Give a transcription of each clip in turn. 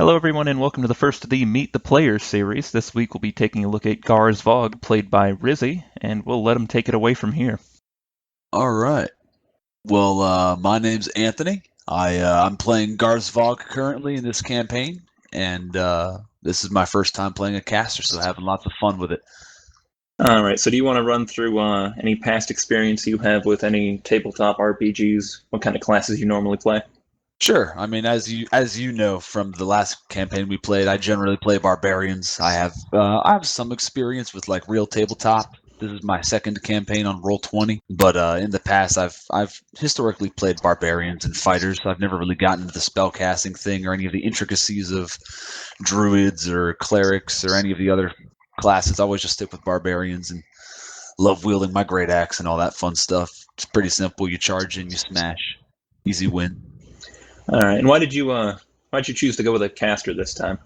Hello, everyone, and welcome to the first of the Meet the Players series. This week we'll be taking a look at Garzhvog, played by Rizzi, and we'll let him take it away from here. All right. Well, my name's Anthony. I'm playing Garzhvog currently in this campaign, and this is my first time playing a caster, so having lots of fun with it. All right, so do you want to run through any past experience you have with any tabletop RPGs? What kind of classes you normally play? Sure. I mean, as you know from the last campaign we played, I generally play barbarians. I have some experience with like real tabletop. This is my second campaign on Roll20, but in the past I've historically played barbarians and fighters. I've never really gotten into the spellcasting thing or any of the intricacies of druids or clerics or any of the other classes. I always just stick with barbarians and love wielding my great axe and all that fun stuff. It's pretty simple. You charge in, you smash, easy win. All right, and why'd you choose to go with a caster this time?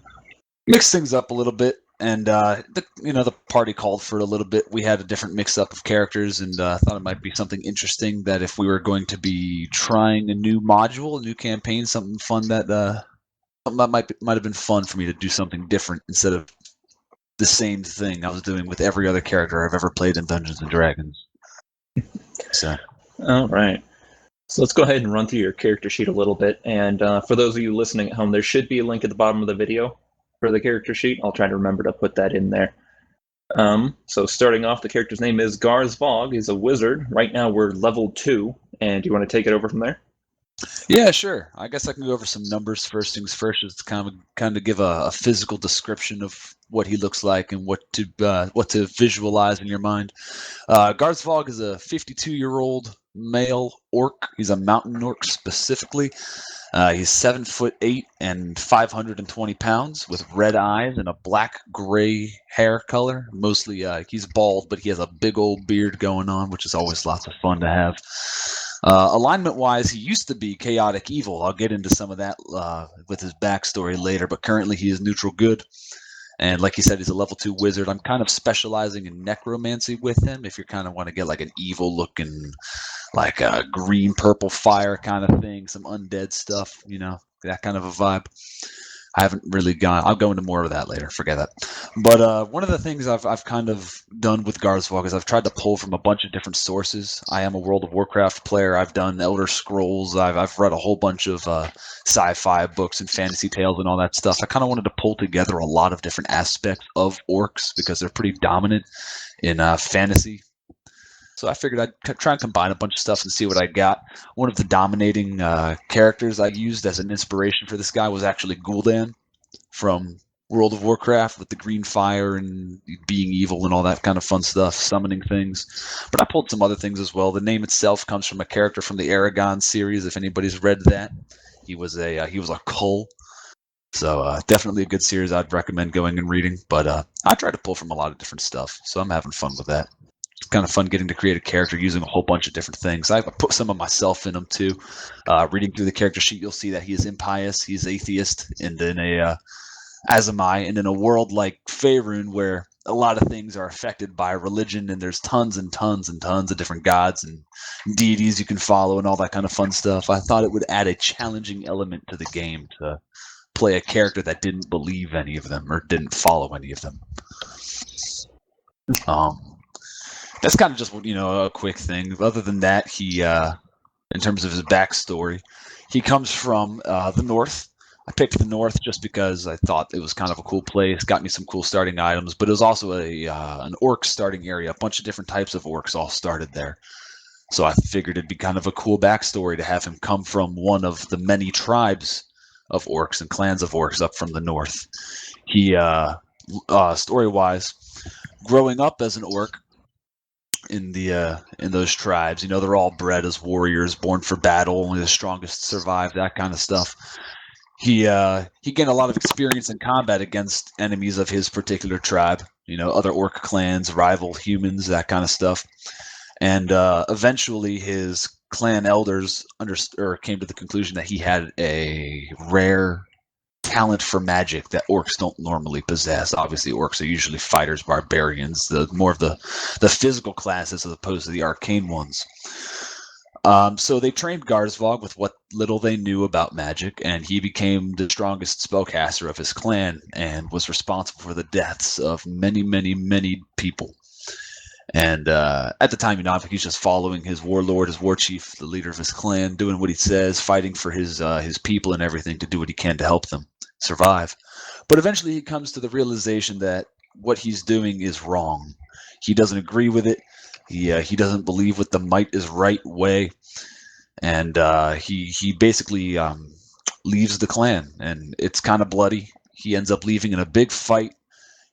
Mix things up a little bit, and the party called for it a little bit. We had a different mix-up of characters, and thought it might be something interesting that if we were going to be trying a new module, a new campaign, something fun that might have been fun for me to do something different instead of the same thing I was doing with every other character I've ever played in Dungeons and Dragons. So, All right. So let's go ahead and run through your character sheet a little bit. And for those of you listening at home, there should be a link at the bottom of the video for the character sheet. I'll try to remember to put that in there. So starting off, the character's name is Garzhvog. He's a wizard. Right now we're level 2. And do you want to take it over from there? yeah, sure. I guess I can go over some numbers first. Things first is kind of give a physical description of what he looks like and what to visualize in your mind. Garzhvog is a 52-year-old male orc. He's a mountain orc specifically. He's 7'8" and 520 pounds, with red eyes and a black-gray hair color. Mostly, he's bald, but he has a big old beard going on, which is always lots of fun to have. Alignment-wise, he used to be chaotic evil. I'll get into some of that with his backstory later, but currently he is neutral good. And like he said, he's a level 2 wizard. I'm kind of specializing in necromancy with him. If you kind of want to get like an evil looking, like a green purple fire kind of thing, some undead stuff, that kind of a vibe. I haven't really gone. I'll go into more of that later. Forget that. But one of the things I've kind of done with Garzhvog is I've tried to pull from a bunch of different sources. I am a World of Warcraft player. I've done Elder Scrolls. I've read a whole bunch of sci-fi books and fantasy tales and all that stuff. I kind of wanted to pull together a lot of different aspects of orcs because they're pretty dominant in fantasy. So I figured I'd try and combine a bunch of stuff and see what I got. One of the dominating characters I used as an inspiration for this guy was actually Gul'dan from World of Warcraft, with the green fire and being evil and all that kind of fun stuff, summoning things. But I pulled some other things as well. The name itself comes from a character from the Aragon series, if anybody's read that. He was a Kull. So definitely a good series I'd recommend going and reading. But I try to pull from a lot of different stuff, so I'm having fun with that. It's kind of fun getting to create a character using a whole bunch of different things. I put some of myself in them too. Reading through the character sheet, you'll see that he is impious, he's atheist, and as am I. And in a world like Faerun, where a lot of things are affected by religion, and there's tons and tons and tons of different gods and deities you can follow and all that kind of fun stuff, I thought it would add a challenging element to the game to play a character that didn't believe any of them or didn't follow any of them. That's kind of just, a quick thing. Other than that, he, in terms of his backstory, he comes from the North. I picked the North just because I thought it was kind of a cool place, got me some cool starting items, but it was also an orc starting area. A bunch of different types of orcs all started there. So I figured it'd be kind of a cool backstory to have him come from one of the many tribes of orcs and clans of orcs up from the North. He, story-wise, growing up as an orc, in those tribes, they're all bred as warriors, born for battle, only the strongest survive, that kind of stuff. He gained a lot of experience in combat against enemies of his particular tribe, other orc clans, rival humans, that kind of stuff. And eventually his clan elders came to the conclusion that he had a rare talent for magic that orcs don't normally possess. Obviously, orcs are usually fighters, barbarians, more of the physical classes as opposed to the arcane ones. So they trained Garzhvog with what little they knew about magic, and he became the strongest spellcaster of his clan and was responsible for the deaths of many, many, many people. And at the time, I think he's just following his warlord, his war chief, the leader of his clan, doing what he says, fighting for his people and everything to do what he can to help them survive. But eventually he comes to the realization that what he's doing is wrong. He doesn't agree with it. He doesn't believe with the might is right way, and he basically leaves the clan, and it's kind of bloody. He ends up leaving in a big fight.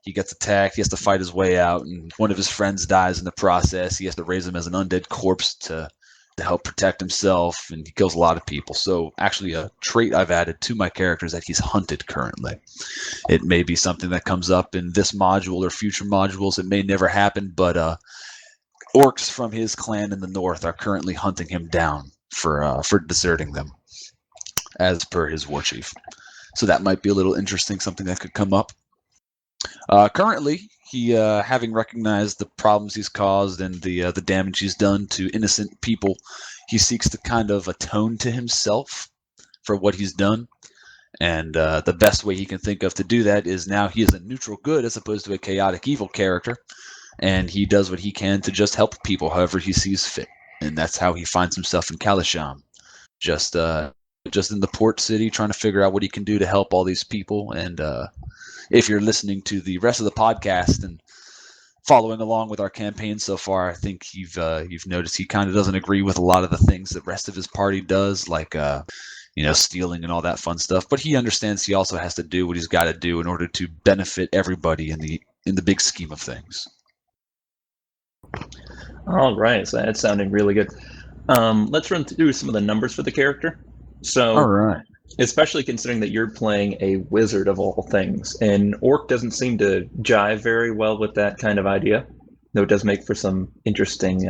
He gets attacked. He has to fight his way out, and one of his friends dies in the process. He has to raise him as an undead corpse to help protect himself, and he kills a lot of people. So actually a trait I've added to my character is that he's hunted currently. It may be something that comes up in this module or future modules. It may never happen, but orcs from his clan in the north are currently hunting him down for deserting them, as per his war chief. So that might be a little interesting, something that could come up. Currently, he, having recognized the problems he's caused and the damage he's done to innocent people, he seeks to kind of atone to himself for what he's done. And the best way he can think of to do that is now he is a neutral good as opposed to a chaotic evil character. And he does what he can to just help people however he sees fit. And that's how he finds himself in Kalasham. Just in the port city, trying to figure out what he can do to help all these people. And if you're listening to the rest of the podcast and following along with our campaign so far, I think you've noticed he kind of doesn't agree with a lot of the things the rest of his party does, like stealing and all that fun stuff. But he understands he also has to do what he's got to do in order to benefit everybody in the big scheme of things. All right, so that's sounding really good. Let's run through some of the numbers for the character. So, all right. Especially considering that you're playing a wizard of all things, and orc doesn't seem to jive very well with that kind of idea, though it does make for some interesting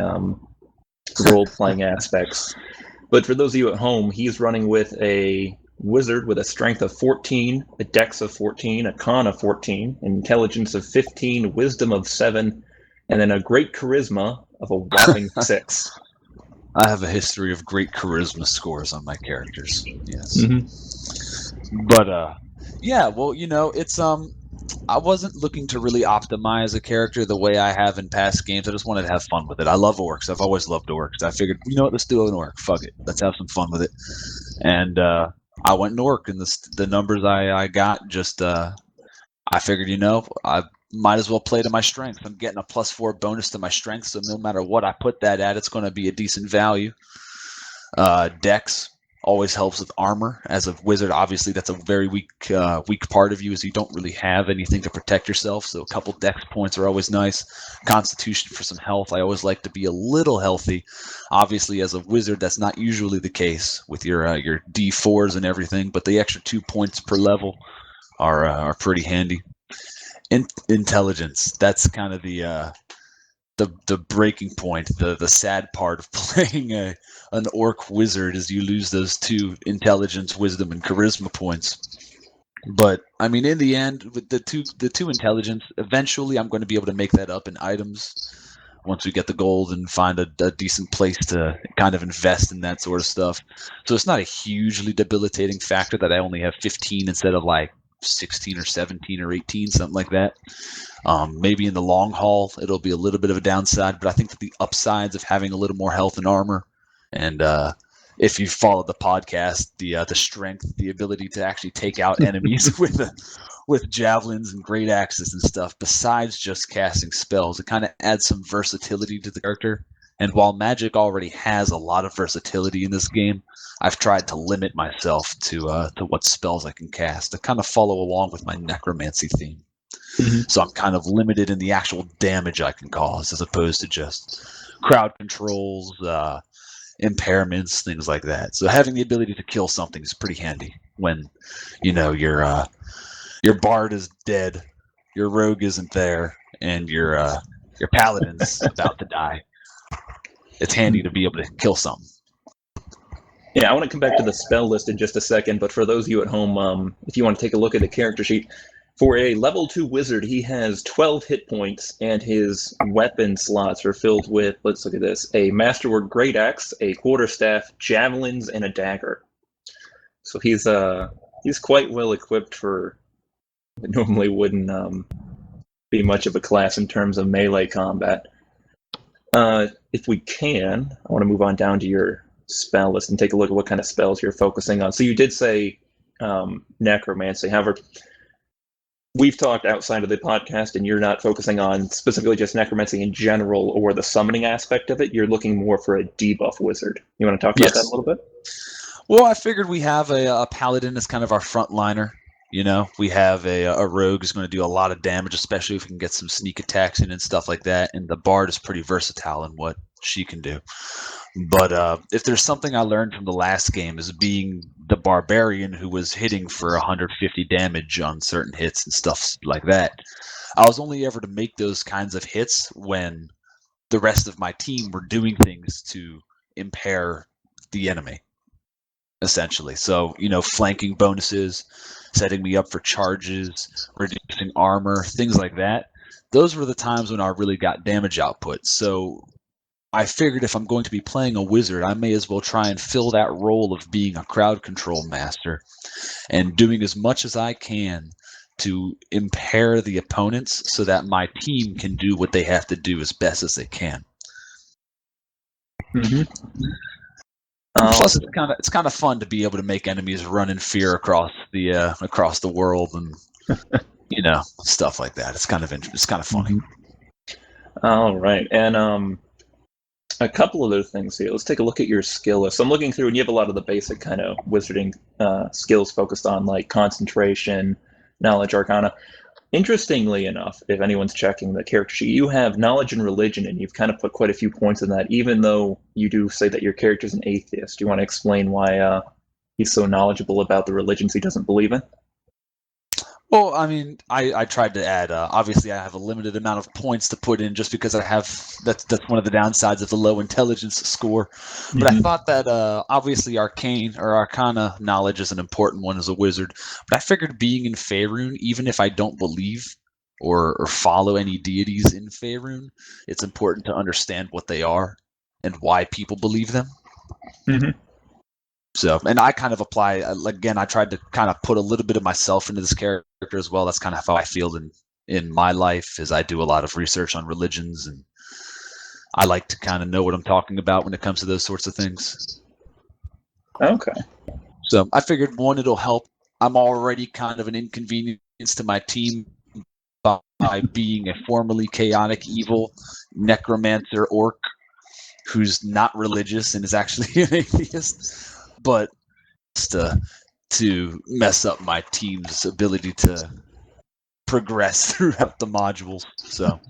role-playing aspects. But for those of you at home, he's running with a wizard with a strength of 14, a dex of 14, a con of 14, an intelligence of 15, wisdom of 7, and then a great charisma of a whopping 6. I have a history of great charisma scores on my characters. Yes. Mm-hmm. But yeah, well, it's I wasn't looking to really optimize a character the way I have in past games. I just wanted to have fun with it. I love orcs. I've always loved orcs. I figured, let's do an orc. Fuck it. Let's have some fun with it. And I went an orc, and the numbers I got just I figured, I might as well play to my strength. I'm getting a +4 bonus to my strength, so no matter what I put that at, it's going to be a decent value. Dex always helps with armor. As a wizard, obviously, that's a very weak part of you, is you don't really have anything to protect yourself, so a couple dex points are always nice. Constitution for some health. I always like to be a little healthy. Obviously, as a wizard, that's not usually the case with your D4s and everything, but the extra 2 points per level are pretty handy. Intelligence, that's kind of the breaking point, the sad part of playing an orc wizard, is you lose those 2 intelligence, wisdom, and charisma points. But I mean, in the end, with the two intelligence, eventually I'm going to be able to make that up in items once we get the gold and find a decent place to kind of invest in that sort of stuff. So it's not a hugely debilitating factor that I only have 15 instead of like 16 or 17 or 18, something like that. Maybe in the long haul it'll be a little bit of a downside, but I think that the upsides of having a little more health and armor, and if you followed the podcast, the strength, the ability to actually take out enemies with javelins and great axes and stuff, besides just casting spells, it kind of adds some versatility to the character. And while magic already has a lot of versatility in this game, I've tried to limit myself to what spells I can cast to kind of follow along with my necromancy theme. Mm-hmm. So I'm kind of limited in the actual damage I can cause, as opposed to just crowd controls, impairments, things like that. So having the ability to kill something is pretty handy when, your bard is dead, your rogue isn't there, and your paladin's about to die. It's handy to be able to kill something. Yeah, I want to come back to the spell list in just a second, but for those of you at home, if you want to take a look at the character sheet, For a level 2 wizard, he has 12 hit points, and his weapon slots are filled with, let's look at this, a Masterwork Great Axe, a Quarterstaff, Javelins, and a Dagger. So he's quite well equipped for what normally wouldn't be much of a class in terms of melee combat. If we can, I want to move on down to your spell list and take a look at what kind of spells you're focusing on. So you did say necromancy. However, we've talked outside of the podcast, and you're not focusing on specifically just necromancy in general or the summoning aspect of it. You're looking more for a debuff wizard. You want to talk about that a little bit? Well, I figured we have a paladin as kind of our frontliner. You know, we have a rogue who's going to do a lot of damage, especially if we can get some sneak attacks in and stuff like that. And the bard is pretty versatile in what she can do. But if there's something I learned from the last game is being the barbarian who was hitting for 150 damage on certain hits and stuff like that. I was only ever to make those kinds of hits when the rest of my team were doing things to impair the enemy, essentially. So, you know, flanking bonuses, setting me up for charges, reducing armor, things like that. Those were the times when I really got damage output. So I figured if I'm going to be playing a wizard, I may as well try and fill that role of being a crowd control master and doing as much as I can to impair the opponents so that my team can do what they have to do as best as they can. Mm-hmm. Plus, it's kind of fun to be able to make enemies run in fear across the world and you know, stuff like that. It's kind of funny. All right, and a couple other things here. Let's take a look at your skill list. So I'm looking through, and you have a lot of the basic kind of wizarding skills focused on like concentration, knowledge, arcana. Interestingly enough, if anyone's checking the character sheet, you have knowledge and religion, and you've kind of put quite a few points in that, even though you do say that your character's an atheist. Do you want to explain why he's so knowledgeable about the religions he doesn't believe in? Well, I mean, I tried to add, obviously I have a limited amount of points to put in just because that's one of the downsides of the low intelligence score. But I thought that obviously arcane or arcana knowledge is an important one as a wizard. But I figured being in Faerun, even if I don't believe or follow any deities in Faerun, it's important to understand what they are and why people believe them. Mm-hmm. So, and I kind of apply, again, I tried to kind of put a little bit of myself into this character as well. That's kind of how I feel in my life, is I do a lot of research on religions, and I like to kind of know what I'm talking about when it comes to those sorts of things. Okay. So I figured, one, it'll help. I'm already kind of an inconvenience to my team by being a formerly chaotic, evil necromancer orc who's not religious and is actually an atheist. But to mess up my team's ability to progress throughout the modules. So,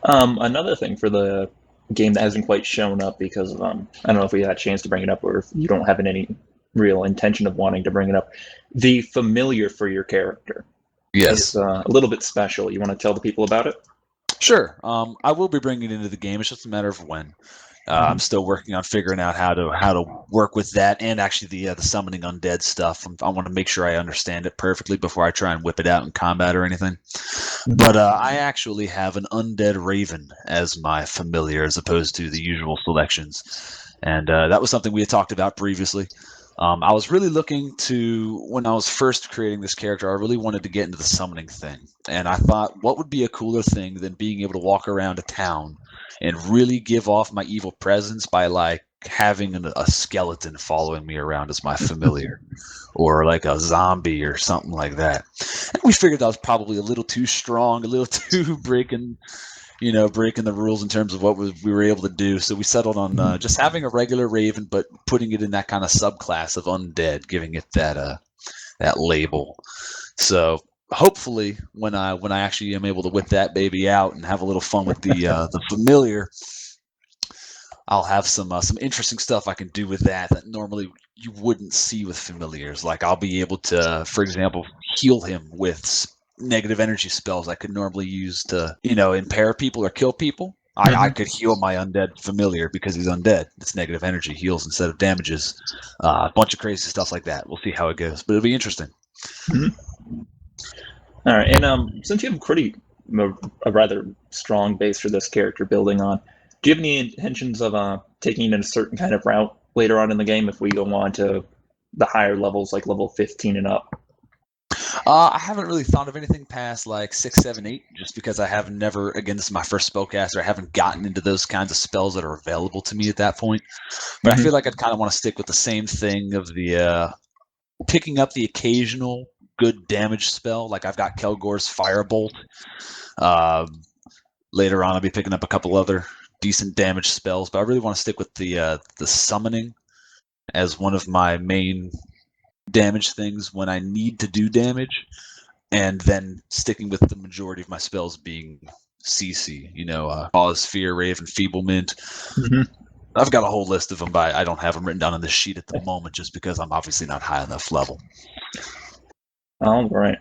another thing for the game that hasn't quite shown up because of, I don't know if we had a chance to bring it up or if you don't have any real intention of wanting to bring it up. The familiar for your character is a little bit special. You want to tell the people about it? Sure. I will be bringing it into the game. It's just a matter of when. I'm still working on figuring out how to work with that, and actually the summoning undead stuff. I want to make sure I understand it perfectly before I try and whip it out in combat or anything. But I actually have an undead raven as my familiar, as opposed to the usual selections, and that was something we had talked about previously. I was really looking to, when I was first creating this character, I really wanted to get into the summoning thing, and I thought, what would be a cooler thing than being able to walk around a town and really give off my evil presence by like having a skeleton following me around as my familiar, or like a zombie or something like that. And we figured that was probably a little too strong, a little too breaking the rules in terms of what we were able to do. So we settled on just having a regular raven, but putting it in that kind of subclass of undead, giving it that label. So hopefully when I actually am able to whip that baby out and have a little fun with the familiar, I'll have some interesting stuff I can do with that normally you wouldn't see with familiars. Like I'll be able to, for example, heal him with negative energy spells I could normally use to, impair people or kill people. I could heal my undead familiar because he's undead. It's negative energy, heals instead of damages. A bunch of crazy stuff like that. We'll see how it goes, but it'll be interesting. All right, and since you have a rather strong base for this character building on, do you have any intentions of taking in a certain kind of route later on in the game if we go on to the higher levels, like level 15 and up? I haven't really thought of anything past like 6, 7, 8, just because I have never, again, this is my first spellcaster, I haven't gotten into those kinds of spells that are available to me at that point. But I feel like I'd kind of want to stick with the same thing of the picking up the occasional good damage spell. Like I've got Kelgor's Firebolt. Later on, I'll be picking up a couple other decent damage spells, but I really want to stick with the summoning as one of my main damage things when I need to do damage, and then sticking with the majority of my spells being CC, Cause, Fear, Rave, Enfeeblement. I've got a whole list of them, but I don't have them written down on this sheet at the moment just because I'm obviously not high enough level. All right.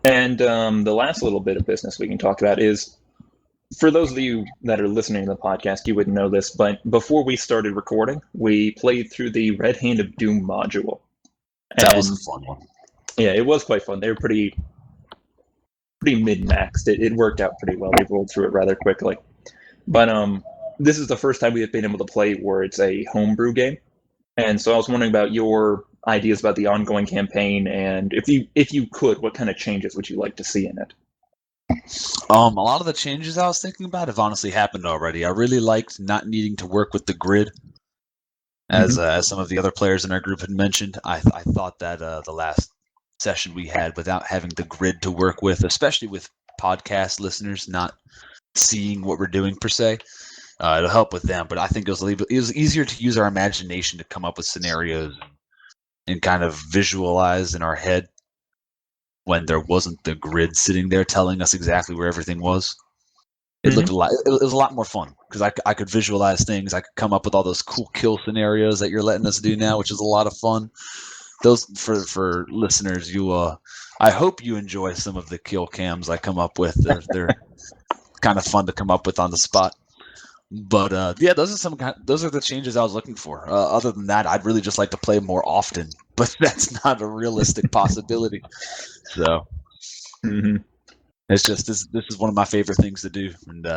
And the last little bit of business we can talk about is, for those of you that are listening to the podcast, you wouldn't know this, but before we started recording, we played through the Red Hand of Doom module. That was a fun one. Yeah, it was quite fun. They were pretty min-maxed. It worked out pretty well. We rolled through it rather quickly. But this is the first time we have been able to play where it's a homebrew game. And so I was wondering about your ideas about the ongoing campaign, and if you could, what kind of changes would you like to see in it? A lot of the changes I was thinking about have honestly happened already. I really liked not needing to work with the grid, as some of the other players in our group had mentioned. I thought that the last session we had, without having the grid to work with, especially with podcast listeners not seeing what we're doing per se, it'll help with them. But I think it was easier to use our imagination to come up with scenarios and kind of visualize in our head when there wasn't the grid sitting there telling us exactly where everything was. It looked a lot. It was a lot more fun because I could visualize things. I could come up with all those cool kill scenarios that you're letting us do now, which is a lot of fun. Those for listeners, I hope you enjoy some of the kill cams I come up with. They're kind of fun to come up with on the spot. But yeah, those are the changes I was looking for. Other than that, I'd really just like to play more often, but that's not a realistic possibility. So it's just this is one of my favorite things to do, and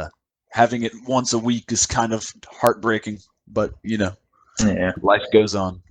having it once a week is kind of heartbreaking. But life goes on.